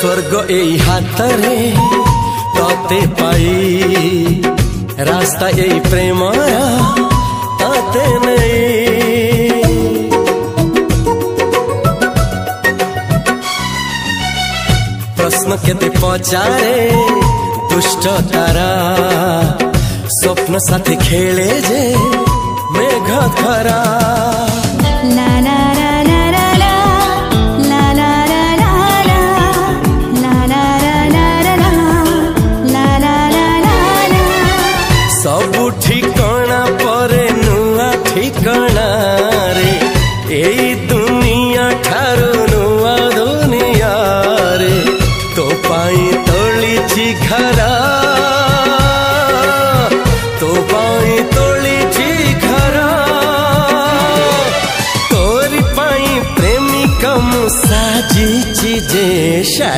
स्वर्ग एई हातरे तते पाई रास्ता एई प्रेम तते नहीं। प्रश्न केते पचारे दुष्ट तारा स्वप्न साथी खेले जे मेघ खरा। सबु ठिकाना परे नुआ ठिकाना रे एई दुनिया ठारू नुआ दुनिया रे। तो पाई तोलिछि घरा तो पाई तोलिछि घरा तोरी पाई प्रेमिका मु साजिछि जे